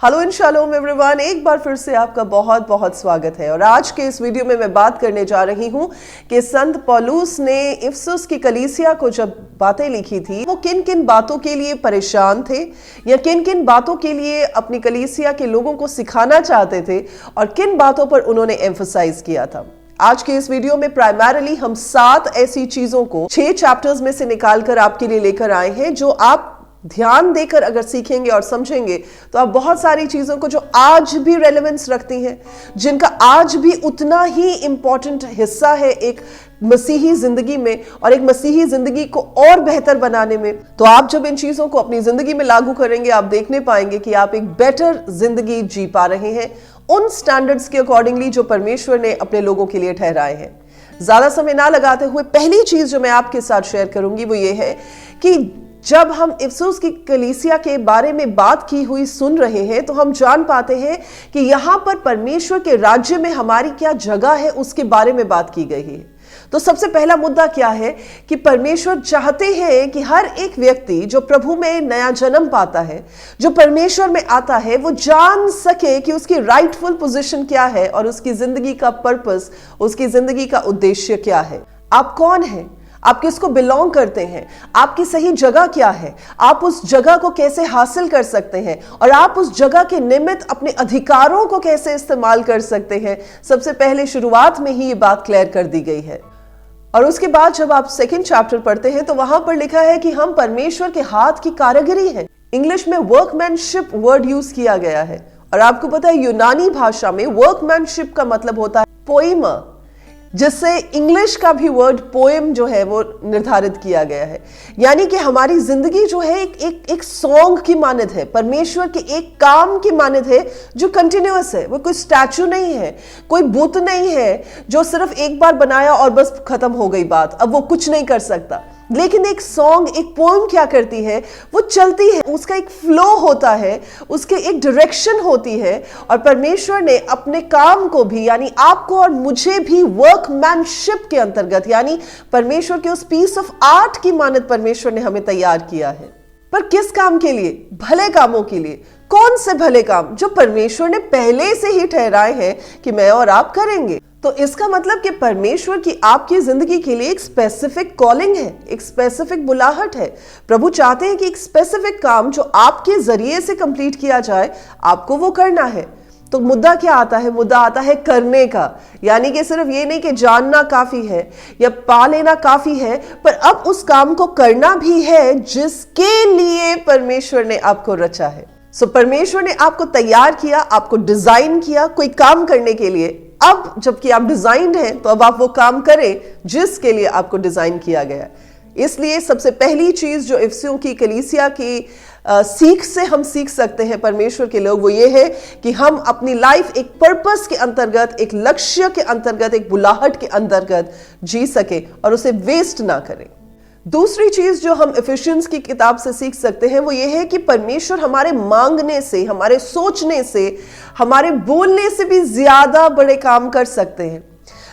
Hello इन shalom everyone, एक बार फिर से आपका बहुत बहुत स्वागत है। और आज के इस वीडियो में मैं बात करने जा रही हूं कि संत पौलुस ने इफिसुस की कलीसिया को जब बातें लिखी थी, वो किन किन बातों के लिए परेशान थे या किन किन बातों के लिए अपनी कलीसिया के लोगों को सिखाना चाहते थे और किन बातों पर उन्होंने एम्फसाइज किया था। आज के इस वीडियो में प्राइमरीली हम 7 ऐसी चीजों को 6 चैप्टर्स में से निकालकर आपके लिए लेकर आए हैं, जो आप ध्यान देकर अगर सीखेंगे और समझेंगे तो आप बहुत सारी चीजों को जो आज भी रेलेवेंस रखती हैं, जिनका आज भी उतना ही इंपॉर्टेंट हिस्सा है एक मसीही जिंदगी में और एक मसीही जिंदगी को और बेहतर बनाने में, तो आप जब इन चीजों को अपनी जिंदगी में लागू करेंगे आप देखने पाएंगे कि आप एक बेटर जिंदगी जी पा रहे हैं उन स्टैंडर्ड्स के अकॉर्डिंगली जो परमेश्वर ने अपने लोगों के लिए ठहराए हैं। ज्यादा समय ना लगाते हुए पहली चीज जो मैं आपके साथ शेयर करूंगी वो ये है कि जब हम इफिसुस की कलीसिया के बारे में बात की हुई सुन रहे हैं तो हम जान पाते हैं कि यहां पर परमेश्वर के राज्य में हमारी क्या जगह है उसके बारे में बात की गई है। तो सबसे पहला मुद्दा क्या है कि परमेश्वर चाहते हैं कि हर एक व्यक्ति जो प्रभु में नया जन्म पाता है, जो परमेश्वर में आता है, वो जान सके कि उसकी राइटफुल पोजीशन क्या है और उसकी जिंदगी का पर्पस, उसकी जिंदगी का उद्देश्य क्या है। आप कौन हैं, आप किसको बिलोंग करते हैं, आपकी सही जगह क्या है, आप उस जगह को कैसे हासिल कर सकते हैं और आप उस जगह के निमित्त अपने अधिकारों को कैसे इस्तेमाल कर सकते हैं। सबसे पहले शुरुआत में ही ये बात क्लियर कर दी गई है। और उसके बाद जब आप 2nd चैप्टर पढ़ते हैं तो वहां पर लिखा है कि हम परमेश्वर के हाथ की कारीगरी हैं। इंग्लिश में वर्कमैनशिप वर्ड यूज किया गया है और आपको पता है यूनानी भाषा में वर्कमैनशिप का मतलब होता है पोइमा, जिससे इंग्लिश का भी वर्ड पोएम जो है वो निर्धारित किया गया है। यानी कि हमारी जिंदगी जो है एक सॉन्ग की मानद है, परमेश्वर के एक काम की मानद है जो कंटिन्यूअस है। वो कोई स्टैचू नहीं है, कोई बुत नहीं है जो सिर्फ एक बार बनाया और बस खत्म हो गई बात, अब वो कुछ नहीं कर सकता। लेकिन एक सॉन्ग, एक पोएम क्या करती है, वो चलती है, उसका एक फ्लो होता है, उसके एक डायरेक्शन होती है। और परमेश्वर ने अपने काम को भी, यानी आपको और मुझे भी वर्कमैनशिप के अंतर्गत, यानी परमेश्वर के उस पीस ऑफ आर्ट की मानद परमेश्वर ने हमें तैयार किया है। पर किस काम के लिए? भले कामों के लिए। कौन से भले काम? जो परमेश्वर ने पहले से ही ठहराए हैं कि मैं और आप करेंगे। तो इसका मतलब कि परमेश्वर की आपकी जिंदगी के लिए एक स्पेसिफिक कॉलिंग है, एक स्पेसिफिक बुलाहट है। प्रभु चाहते हैं कि एक स्पेसिफिक काम जो आपके जरिए से कंप्लीट किया जाए, आपको वो करना है। तो मुद्दा क्या आता है? मुद्दा आता है करने का। यानी कि सिर्फ ये नहीं कि जानना काफी है या पा लेना काफी है, पर अब उस काम को करना भी है जिसके लिए परमेश्वर ने आपको रचा है। सो परमेश्वर ने आपको तैयार किया, आपको डिजाइन किया कोई काम करने के लिए। अब जबकि आप डिजाइन्ड हैं तो अब आप वो काम करें जिसके लिए आपको डिजाइन किया गया। इसलिए सबसे पहली चीज जो इफिसियों की कलीसिया की सीख से हम सीख सकते हैं परमेश्वर के लोग, वो ये है कि हम अपनी लाइफ एक पर्पस के अंतर्गत, एक लक्ष्य के अंतर्गत, एक बुलाहट के अंतर्गत जी सके और उसे वेस्ट ना करें। दूसरी चीज जो हम इफिशियंस की किताब से सीख सकते हैं वो ये है कि परमेश्वर हमारे मांगने से, हमारे सोचने से, हमारे बोलने से भी ज्यादा बड़े काम कर सकते हैं।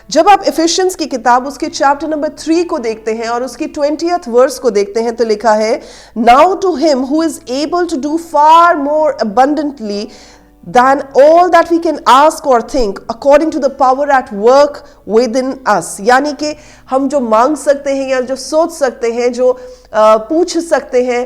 जब आप इफिशियंस की किताब उसके चैप्टर नंबर 3 को देखते हैं और उसकी 20th वर्स को देखते हैं तो लिखा है, now to him who is able to do far more abundantly than all that we can ask or think according to the power at work within us। यानी कि हम जो मांग सकते हैं या जो सोच सकते हैं, जो पूछ सकते हैं,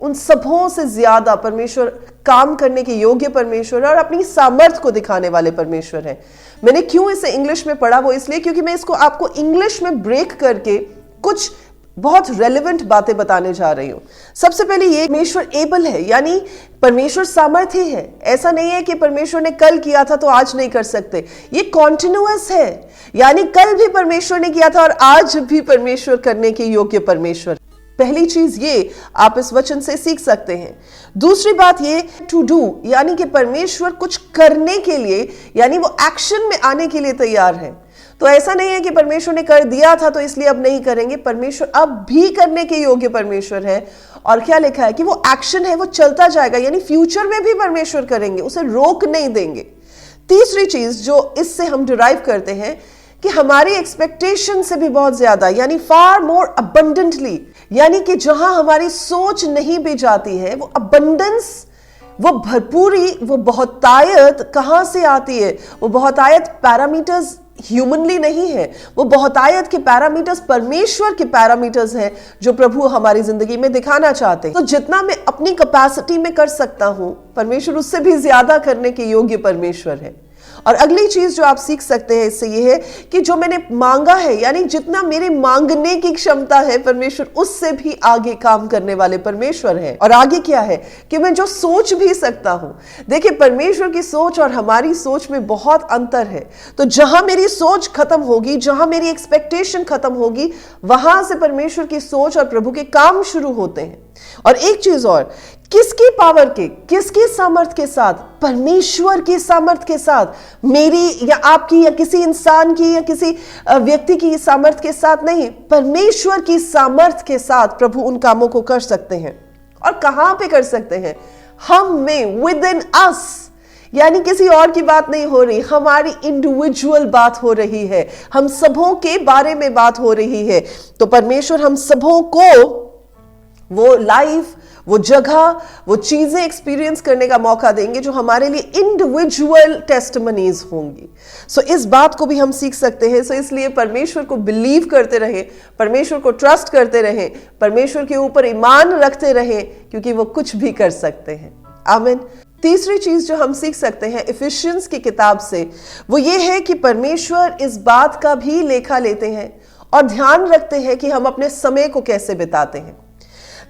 उन सबों से ज्यादा परमेश्वर काम करने के योग्य परमेश्वर है और अपनी सामर्थ्य को दिखाने वाले परमेश्वर हैं। मैंने क्यों इसे इंग्लिश में पढ़ा, वो इसलिए क्योंकि मैं इसको आपको इंग्लिश में ब्रेक करके कुछ बहुत रेलेवेंट बातें बताने जा रही हूं। सबसे पहले ये, परमेश्वर एबल है, यानी परमेश्वर सामर्थ्य है। ऐसा नहीं है कि परमेश्वर ने कल किया था तो आज नहीं कर सकते। ये कॉन्टिन्यूअस है, यानी कल भी परमेश्वर ने किया था और आज भी परमेश्वर करने के योग्य परमेश्वर। पहली चीज ये आप इस वचन से सीख सकते हैं। दूसरी बात ये, टू डू, यानी कि परमेश्वर कुछ करने के लिए, यानी वो एक्शन में आने के लिए तैयार है। तो ऐसा नहीं है कि परमेश्वर ने कर दिया था तो इसलिए अब नहीं करेंगे। परमेश्वर अब भी करने के योग्य परमेश्वर है। और क्या लिखा है कि वो एक्शन है, वो चलता जाएगा, यानी फ्यूचर में भी परमेश्वर करेंगे, उसे रोक नहीं देंगे। तीसरी चीज जो इससे हम डिराइव करते हैं कि हमारी एक्सपेक्टेशन से भी बहुत ज्यादा, यानी फार मोर अबंडेंटली, यानी कि जहां हमारी सोच नहीं भी जाती है, वो अबंडेंस वो भरपूरी, वो बहुतायत कहां से आती है? वो बहुतायत पैरामीटर्स ह्यूमनली नहीं है, वो बहुतायत के पैरामीटर्स परमेश्वर के पैरामीटर्स हैं जो प्रभु हमारी जिंदगी में दिखाना चाहते हैं। तो जितना मैं अपनी कैपेसिटी में कर सकता हूं, परमेश्वर उससे भी ज्यादा करने के योग्य परमेश्वर है। और अगली चीज जो आप सीख सकते हैं इससे ये है कि जो मैंने मांगा है, यानी जितना मेरे मांगने की क्षमता है, परमेश्वर उससे भी आगे काम करने वाले परमेश्वर है। और आगे क्या है कि मैं जो सोच भी सकता हूं। देखिए, परमेश्वर की सोच और हमारी सोच में बहुत अंतर है। तो जहां मेरी सोच खत्म होगी, जहां मेरी एक्सपेक्टेशन खत्म होगी, वहां से परमेश्वर की सोच और प्रभु के काम शुरू होते हैं। और एक चीज और, किसकी पावर के, किसकी सामर्थ के साथ? परमेश्वर की सामर्थ के साथ। मेरी या आपकी या किसी इंसान की या किसी व्यक्ति की सामर्थ के साथ नहीं, परमेश्वर की सामर्थ के साथ प्रभु उन कामों को कर सकते हैं। और कहां पे कर सकते हैं? हम में, विद इन अस। यानी किसी और की बात नहीं हो रही, हमारी इंडिविजुअल बात हो रही है, हम सबों के बारे में बात हो रही है। तो परमेश्वर हम सबों को वो लाइफ, वो जगह, वो चीजें एक्सपीरियंस करने का मौका देंगे जो हमारे लिए इंडिविजुअल टेस्टिमनीज होंगी। सो इस बात को भी हम सीख सकते हैं। सो इसलिए परमेश्वर को बिलीव करते रहे, परमेश्वर को ट्रस्ट करते रहे, परमेश्वर के ऊपर ईमान रखते रहे, क्योंकि वो कुछ भी कर सकते हैं। आमीन। तीसरी चीज जो हम सीख सकते हैं इफिशियंस की किताब से, वो ये है कि परमेश्वर इस बात का भी लेखा लेते हैं और ध्यान रखते हैं कि हम अपने समय को कैसे बिताते हैं।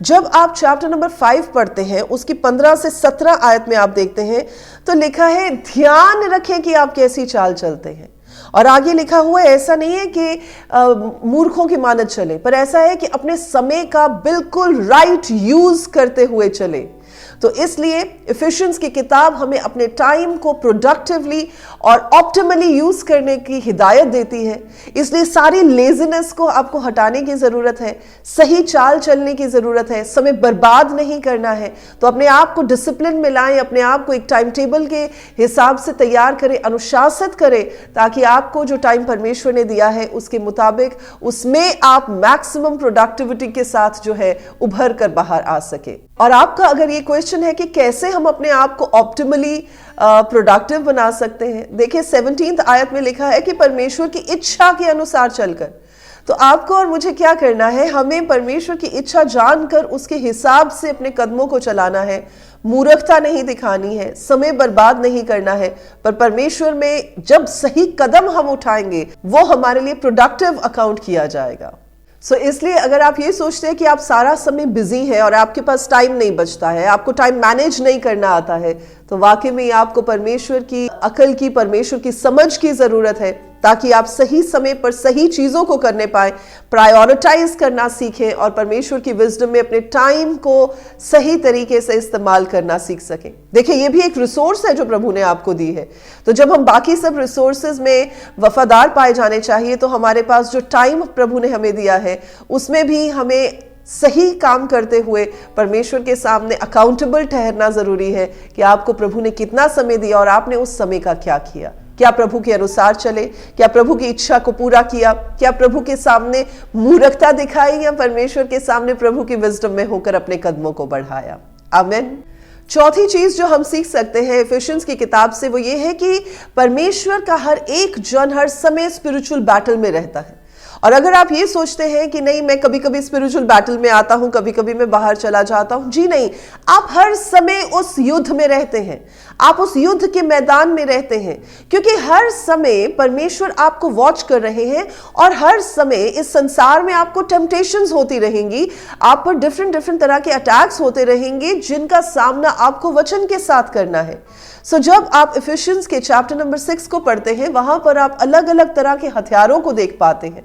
जब आप चैप्टर नंबर 5 पढ़ते हैं, उसकी 15 से 17 आयत में आप देखते हैं तो लिखा है, ध्यान रखें कि आप कैसी चाल चलते हैं। और आगे लिखा हुआ है, ऐसा नहीं है कि मूर्खों की मानद चले, पर ऐसा है कि अपने समय का बिल्कुल राइट यूज करते हुए चले। तो इसलिए एफिशिएंस की किताब हमें अपने टाइम को प्रोडक्टिवली और ऑप्टिमली यूज करने की हिदायत देती है। इसलिए सारी लेजीनेस को आपको हटाने की जरूरत है, सही चाल चलने की जरूरत है, समय बर्बाद नहीं करना है। तो अपने आप को डिसिप्लिन में लाएं, अपने आप को एक टाइम टेबल के हिसाब से तैयार करें, अनुशासित करें, ताकि आपको जो टाइम परमेश्वर ने दिया है उसके मुताबिक उसमें आप मैक्सिमम प्रोडक्टिविटी के साथ जो है उभर कर बाहर आ सके। और आपका अगर ये क्वेश्चन है कि कैसे हम अपने आप को ऑप्टिमली प्रोडक्टिव बना सकते हैं, देखिए 17th आयत में लिखा है कि परमेश्वर की इच्छा के अनुसार चलकर। तो आपको और मुझे क्या करना है? हमें परमेश्वर की इच्छा जानकर उसके हिसाब से अपने कदमों को चलाना है। मूर्खता नहीं दिखानी है, समय बर्बाद नहीं करना है, पर परमेश्वर में जब सही कदम हम उठाएंगे वो हमारे लिए प्रोडक्टिव अकाउंट किया जाएगा। सो इसलिए अगर आप ये सोचते हैं कि आप सारा समय बिजी हैं और आपके पास टाइम नहीं बचता है, आपको टाइम मैनेज नहीं करना आता है, तो वाकई में आपको परमेश्वर की अकल की, परमेश्वर की समझ की जरूरत है, ताकि आप सही समय पर सही चीजों को करने पाए, प्रायोरिटाइज करना सीखें और परमेश्वर की विजडम में अपने टाइम को सही तरीके से इस्तेमाल करना सीख सकें। देखिए, ये भी एक रिसोर्स है जो प्रभु ने आपको दी है। तो जब हम बाकी सब रिसोर्सेज में वफादार पाए जाने चाहिए, तो हमारे पास जो टाइम प्रभु ने हमें दिया है उसमें भी हमें सही काम करते हुए परमेश्वर के सामने अकाउंटेबल ठहरना जरूरी है कि आपको प्रभु ने कितना समय दिया और आपने उस समय का क्या किया। क्या प्रभु के अनुसार चले? क्या प्रभु की इच्छा को पूरा किया? क्या प्रभु के सामने मूर्खता दिखाई या परमेश्वर के सामने प्रभु की विजडम में होकर अपने कदमों को बढ़ाया? आमीन। चौथी चीज जो हम सीख सकते हैं एफिशिएंस की किताब से, वो ये है कि परमेश्वर का हर एक जन हर समय स्पिरिचुअल बैटल में रहता है। और अगर आप ये सोचते हैं कि नहीं, मैं कभी कभी स्पिरिचुअल बैटल में आता हूं, कभी कभी मैं बाहर चला जाता हूं, जी नहीं, आप हर समय उस युद्ध में रहते हैं, आप उस युद्ध के मैदान में रहते हैं, क्योंकि हर समय परमेश्वर आपको वॉच कर रहे हैं और हर समय इस संसार में आपको टेम्पटेशंस होती रहेंगी, आप पर डिफरेंट तरह के अटैक्स होते रहेंगे जिनका सामना आपको वचन के साथ करना है। सो जब आप एफिशिएंस के चैप्टर नंबर 6 को पढ़ते हैं, वहां पर आप अलग अलग तरह के हथियारों को देख पाते हैं।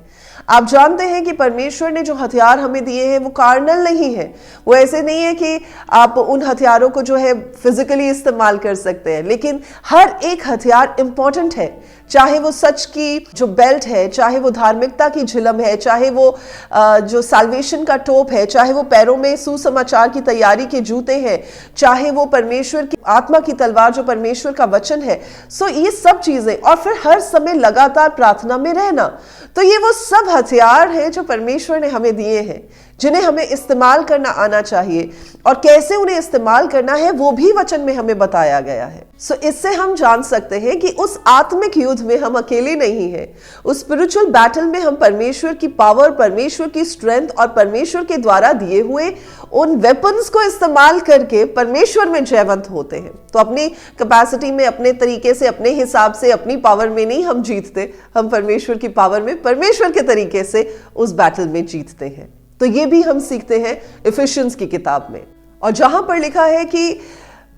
आप जानते हैं कि परमेश्वर ने जो हथियार हमें दिए हैं वो कार्नल नहीं है, वो ऐसे नहीं है कि आप उन हथियारों को जो है फिजिकली इस्तेमाल कर सकते हैं, लेकिन हर एक हथियार इंपॉर्टेंट है। चाहे वो सच की जो बेल्ट है, चाहे वो धार्मिकता की झिलम है, चाहे वो जो साल्वेशन का टोप है, चाहे वो पैरों में सुसमाचार की तैयारी के जूते हैं, चाहे वो परमेश्वर की आत्मा की तलवार जो परमेश्वर का वचन है। सो ये सब चीजें, और फिर हर समय लगातार प्रार्थना में रहना, तो ये वो सब हथियार हैं जो परमेश्वर ने हमें दिए हैं। जिन्हें हमें इस्तेमाल करना आना चाहिए, और कैसे उन्हें इस्तेमाल करना है वो भी वचन में हमें बताया गया है। सो इससे हम जान सकते हैं कि उस आत्मिक युद्ध में हम अकेले नहीं हैं। उस स्पिरिचुअल बैटल में हम परमेश्वर की पावर, परमेश्वर की स्ट्रेंथ और परमेश्वर के द्वारा दिए हुए उन वेपन्स को इस्तेमाल करके परमेश्वर में जयवंत होते हैं। तो अपनी कैपेसिटी में, अपने तरीके से, अपने हिसाब से, अपनी पावर में नहीं हम जीतते, हम परमेश्वर की पावर में, परमेश्वर के तरीके से उस बैटल में जीतते हैं। तो ये भी हम सीखते हैं इफिशियंस की किताब में, और जहां पर लिखा है कि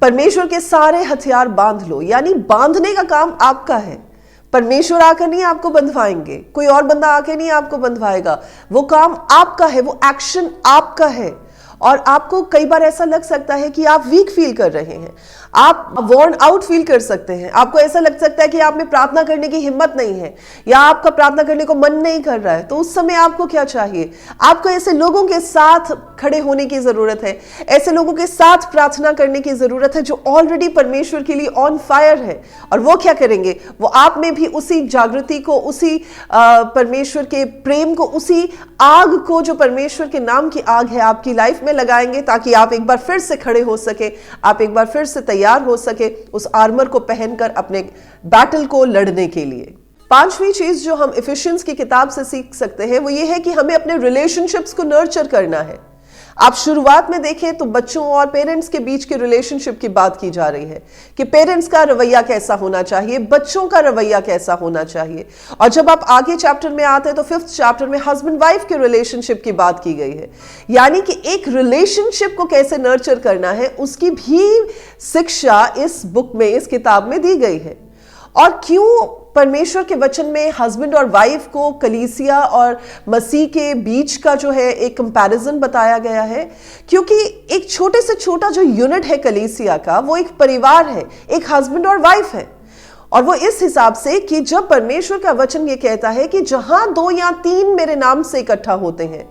परमेश्वर के सारे हथियार बांध लो, यानी बांधने का काम आपका है। परमेश्वर आकर नहीं आपको बंधवाएंगे, कोई और बंदा आकर नहीं आपको बंधवाएगा, वो काम आपका है, वो एक्शन आपका है। और आपको कई बार ऐसा लग सकता है कि आप वीक फील कर रहे हैं, आप वॉर्न आउट फील कर सकते हैं, आपको ऐसा लग सकता है कि आप में प्रार्थना करने की हिम्मत नहीं है, या आपका प्रार्थना करने को मन नहीं कर रहा है। तो उस समय आपको क्या चाहिए? आपको ऐसे लोगों के साथ खड़े होने की जरूरत है, ऐसे लोगों के साथ प्रार्थना करने की जरूरत है जो ऑलरेडी परमेश्वर के लिए ऑन फायर है। और वो क्या करेंगे? वो आप में भी उसी जागृति को, उसी परमेश्वर के प्रेम को, उसी आग को जो परमेश्वर के नाम की आग है आपकी लाइफ में लगाएंगे, ताकि आप एक बार फिर से खड़े हो सके, आप एक बार फिर से तैयार हो सके उस आर्मर को पहनकर अपने बैटल को लड़ने के लिए। पांचवी चीज जो हम इफिशियंस की किताब से सीख सकते हैं वो ये है कि हमें अपने रिलेशनशिप्स को नर्चर करना है। आप शुरुआत में देखें तो बच्चों और पेरेंट्स के बीच के रिलेशनशिप की बात की जा रही है कि पेरेंट्स का रवैया कैसा होना चाहिए, बच्चों का रवैया कैसा होना चाहिए। और जब आप आगे चैप्टर में आते हैं तो 5th चैप्टर में हस्बैंड वाइफ के रिलेशनशिप की बात की गई है, यानी कि एक रिलेशनशिप को कैसे नर्चर करना है उसकी भी शिक्षा इस बुक में, इस किताब में दी गई है। और क्यों परमेश्वर के वचन में हस्बैंड और वाइफ को कलीसिया और मसीह के बीच का जो है एक कंपैरिजन बताया गया है? क्योंकि एक छोटे से छोटा जो यूनिट है कलीसिया का, वो एक परिवार है, एक हस्बैंड और वाइफ है। और वो इस हिसाब से कि जब परमेश्वर का वचन ये कहता है कि जहां 2 या 3 मेरे नाम से इकट्ठा होते हैं,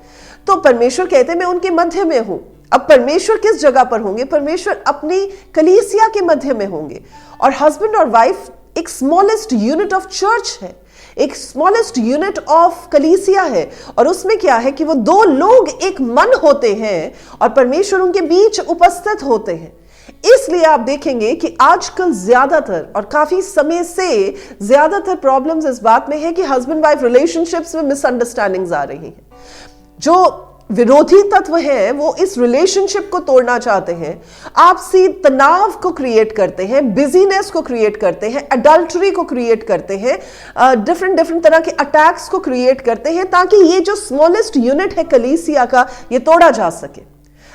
तो परमेश्वर कहते हैं मैं उनके मध्य में हूं। अब परमेश्वर किस जगह पर होंगे? परमेश्वर अपनी कलीसिया के मध्य में होंगे। और हस्बैंड और वाइफ एक स्मॉलेस्ट यूनिट ऑफ चर्च है, एक स्मॉलेस्ट यूनिट ऑफ कलीसिया है। और उसमें क्या है कि वो 2 लोग एक मन होते हैं और परमेश्वर उनके बीच उपस्थित होते हैं। इसलिए आप देखेंगे कि आजकल ज्यादातर और काफी समय से ज्यादातर प्रॉब्लम्स इस बात में है कि हस्बैंड वाइफ रिलेशनशिप्स में मिसअंडरस्टैंडिंग्स आ रही हैं। जो विरोधी तत्व है वो इस रिलेशनशिप को तोड़ना चाहते हैं, आपसी तनाव को क्रिएट करते हैं, बिजीनेस को क्रिएट करते हैं, अडल्टरी को क्रिएट करते हैं, डिफरेंट तरह के अटैक्स को क्रिएट करते हैं, ताकि ये जो स्मॉलेस्ट यूनिट है कलीसिया का, ये तोड़ा जा सके।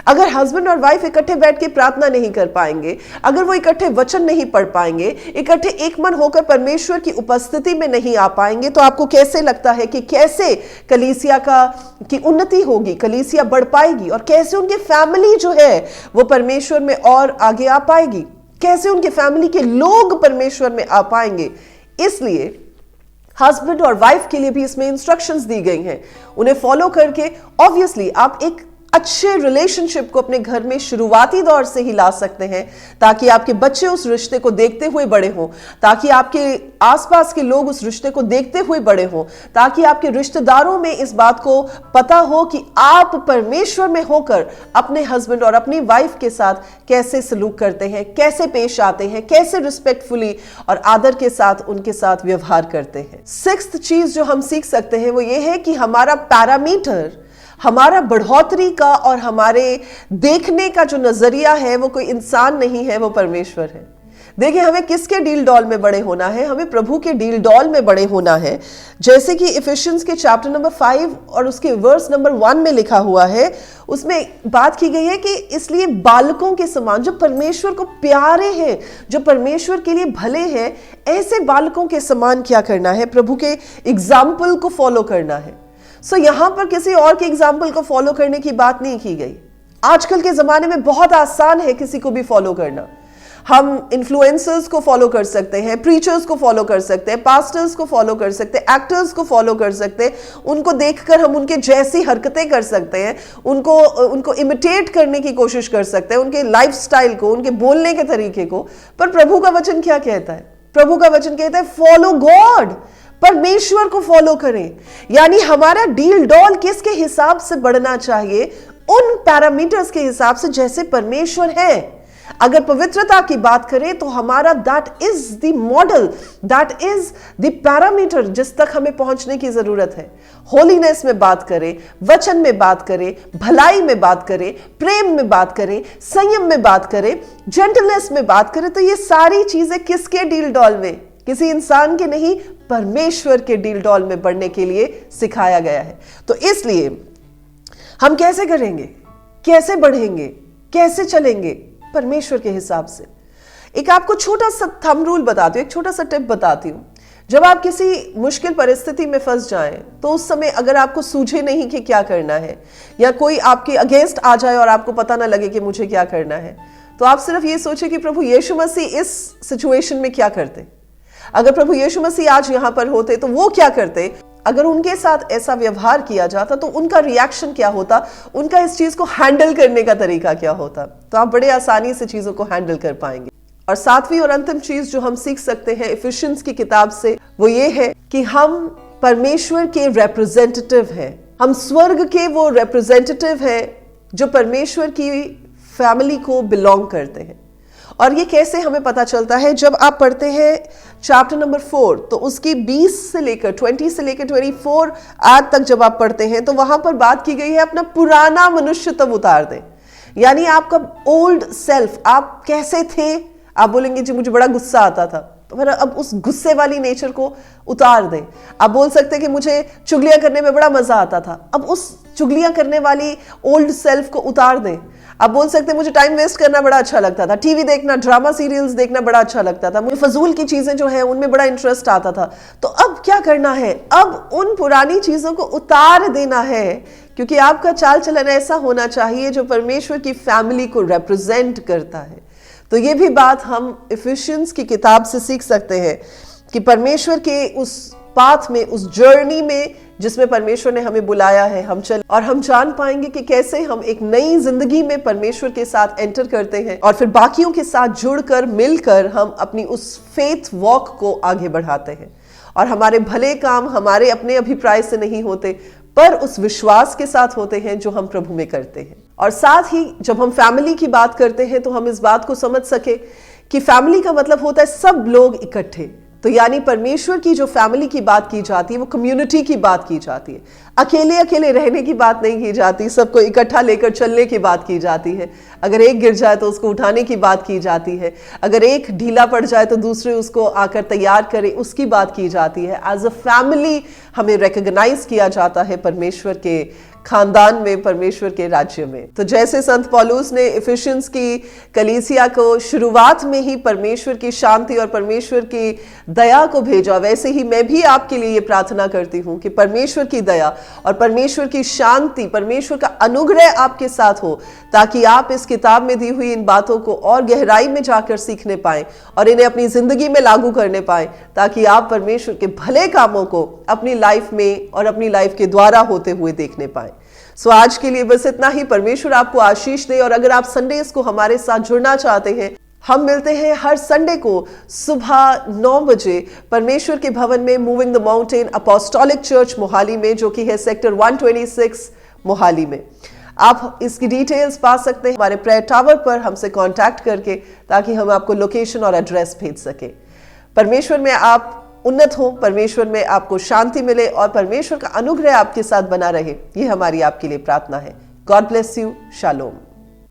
अगर हस्बैंड और वाइफ इकट्ठे बैठ के प्रार्थना नहीं कर पाएंगे, अगर वो इकट्ठे वचन नहीं पढ़ पाएंगे, इकट्ठे एक मन होकर परमेश्वर की उपस्थिति में नहीं आ पाएंगे, तो आपको कैसे लगता है कि कैसे कलीसिया की उन्नति होगी, कलीसिया बढ़ पाएगी, और कैसे उनके फैमिली जो है वो परमेश्वर में और आगे आ पाएगी, कैसे उनके फैमिली के लोग परमेश्वर में आ पाएंगे? इसलिए हस्बैंड और वाइफ के लिए भी इसमें इंस्ट्रक्शंस दी गई हैं। उन्हें फॉलो करके ऑब्वियसली आप एक अच्छे रिलेशनशिप को अपने घर में शुरुआती दौर से ही ला सकते हैं, ताकि आपके बच्चे उस रिश्ते को देखते हुए बड़े हों, ताकि आपके आसपास के लोग उस रिश्ते को देखते हुए बड़े हों, ताकि आपके रिश्तेदारों में इस बात को पता हो कि आप परमेश्वर में होकर अपने हस्बैंड और अपनी वाइफ के साथ कैसे सलूक करते हैं, कैसे पेश आते हैं, कैसे रिस्पेक्टफुली और आदर के साथ उनके साथ व्यवहार करते हैं। 6th चीज जो हम सीख सकते हैं वो ये है कि हमारा पैरामीटर, हमारा बढ़ोतरी का और हमारे देखने का जो नजरिया है वो कोई इंसान नहीं है, वो परमेश्वर है। देखिए, हमें किसके डील डॉल में बड़े होना है? हमें प्रभु के डील डॉल में बड़े होना है। जैसे कि इफिशियंस के चैप्टर नंबर 5 और उसके वर्स नंबर 1 में लिखा हुआ है, उसमें बात की गई है कि इसलिए बालकों के समान, जो परमेश्वर को प्यारे हैं, जो परमेश्वर के लिए भले हैं, ऐसे बालकों के समान क्या करना है? प्रभु के एग्जाम्पल को फॉलो करना है। सो यहां पर किसी और के एग्जाम्पल को फॉलो करने की बात नहीं की गई। आजकल के जमाने में बहुत आसान है किसी को भी फॉलो करना। हम इन्फ्लुएंसर्स को फॉलो कर सकते हैं, प्रीचर्स को फॉलो कर सकते हैं, पास्टर्स को फॉलो कर सकते हैं, एक्टर्स को फॉलो कर सकते हैं। उनको देखकर हम उनके जैसी हरकतें कर सकते हैं, उनको इमिटेट करने की कोशिश कर सकते हैं, उनके लाइफस्टाइल को, उनके बोलने के तरीके को। पर प्रभु का वचन क्या कहता है? प्रभु का वचन कहता है फॉलो गॉड, परमेश्वर को फॉलो करें। यानी हमारा डील डॉल किसके हिसाब से बढ़ना चाहिए? उन पैरामीटर्स के हिसाब से जैसे परमेश्वर है। अगर पवित्रता की बात करें तो हमारा that is the model, that is the parameter जिस तक हमें पहुंचने की जरूरत है। होलीनेस में बात करें, वचन में बात करें, भलाई में बात करें, प्रेम में बात करें, संयम में बात करें, जेंटलनेस में बात करें, तो ये सारी चीजें किसके डील डॉल में? किसी इंसान के नहीं, परमेश्वर के डील डॉल में बढ़ने के लिए सिखाया गया है। तो इसलिए हम कैसे करेंगे, कैसे बढ़ेंगे, कैसे चलेंगे? परमेश्वर के हिसाब से। एक आपको छोटा सा थंब रूल बताती हूँ, एक छोटा सा टिप बताती हूँ। जब आप किसी मुश्किल परिस्थिति में फंस जाएं, तो उस समय अगर आपको सूझे नहीं कि क्या करना है, या कोई आपके अगेंस्ट आ जाए और आपको पता ना लगे कि मुझे क्या करना है, तो आप सिर्फ ये सोचे कि प्रभु यीशु मसीह इस सिचुएशन में क्या करते। अगर प्रभु यीशु मसीह आज यहां पर होते तो वो क्या करते? अगर उनके साथ ऐसा व्यवहार किया जाता तो उनका रिएक्शन क्या होता, उनका इस चीज को हैंडल करने का तरीका क्या होता, तो आप बड़े आसानी से चीजों को हैंडल कर पाएंगे। और सातवीं और अंतिम चीज जो हम सीख सकते हैं इफिशियंस की किताब से, वो ये है कि हम परमेश्वर के रिप्रेजेंटेटिव हैं। हम स्वर्ग के वो रिप्रेजेंटेटिव हैं जो परमेश्वर की फैमिली को बिलोंग करते हैं। और ये कैसे हमें पता चलता है? जब आप पढ़ते हैं चैप्टर नंबर 4, तो उसकी 20 से लेकर 24 आज तक जब आप पढ़ते हैं, तो वहां पर बात की गई है अपना पुराना मनुष्य तब उतार दें। यानी आपका ओल्ड सेल्फ, आप कैसे थे? आप बोलेंगे जी मुझे बड़ा गुस्सा आता था, तो फिर अब उस गुस्से वाली नेचर को उतार दें। आप बोल सकते हैं कि मुझे चुगलियां करने में बड़ा मजा आता था, अब उस चुगलियां करने वाली ओल्ड सेल्फ को उतार दें। आप बोल सकते हैं मुझे टाइम वेस्ट करना बड़ा अच्छा लगता था, टीवी देखना, ड्रामा सीरियल्स देखना बड़ा अच्छा लगता था, मुझे फजूल की चीजें जो है उनमें बड़ा इंटरेस्ट आता था। तो अब क्या करना है? अब उन पुरानी चीजों को उतार देना है, क्योंकि आपका चाल चलन ऐसा होना चाहिए जो परमेश्वर की फैमिली को रिप्रेजेंट करता है। तो ये भी बात हम इफिशियंस की किताब से सीख सकते हैं कि परमेश्वर के उस पाथ में, उस जर्नी में जिसमें परमेश्वर ने हमें बुलाया है, हम चल, और हम जान पाएंगे कि कैसे हम एक नई जिंदगी में परमेश्वर के साथ एंटर करते हैं और फिर बाकियों के साथ जुड़कर, मिलकर हम अपनी उस फेथ वॉक को आगे बढ़ाते हैं। और हमारे भले काम हमारे अपने अभिप्राय से नहीं होते, पर उस विश्वास के साथ होते हैं जो हम प्रभु में करते हैं। और साथ ही जब हम फैमिली की बात करते हैं तो हम इस बात को समझ सके कि फैमिली का मतलब होता है सब लोग इकट्ठे। तो यानी परमेश्वर की जो फैमिली की बात की जाती है वो कम्युनिटी की बात की जाती है। अकेले अकेले रहने की बात नहीं की जाती, सबको इकट्ठा लेकर चलने की बात की जाती है। अगर एक गिर जाए तो उसको उठाने की बात की जाती है, अगर एक ढीला पड़ जाए तो दूसरे उसको आकर तैयार करे, उसकी बात की जाती है। एज अ फैमिली हमें रिकॉग्नाइज किया जाता है परमेश्वर के खानदान में, परमेश्वर के राज्य में। तो जैसे संत पौलुस ने इफिशियंस की कलीसिया को शुरुआत में ही परमेश्वर की शांति और परमेश्वर की दया को भेजा, वैसे ही मैं भी आपके लिए ये प्रार्थना करती हूँ कि परमेश्वर की दया और परमेश्वर की शांति, परमेश्वर का अनुग्रह आपके साथ हो, ताकि आप इस किताब में दी हुई इन बातों को और गहराई में जाकर सीखने पाएं और इन्हें अपनी जिंदगी में लागू करने पाएं, ताकि आप परमेश्वर के भले कामों को अपनी लाइफ में और अपनी लाइफ के द्वारा होते हुए देखने पाएं। सो आज के लिए बस इतना ही। परमेश्वर आपको आशीष दे। और अगर आप संडेज को हमारे साथ जुड़ना चाहते हैं, हम मिलते हैं हर संडे को सुबह 9 बजे परमेश्वर के भवन में, moving the mountain apostolic church Mohali में, जो कि है सेक्टर 126 मोहाली में। आप इसकी डिटेल्स पा सकते हैं हमारे प्रेयर टावर पर हमसे कांटेक्ट करके, ताकि हम आपको लोकेशन और एड्रेस भेज सके। परमेश्वर में आप उन्नत हो, परमेश्वर में आपको शांति मिले और परमेश्वर का अनुग्रह आपके साथ बना रहे, ये हमारी आपके लिए प्रार्थना है। God bless you. शालोम।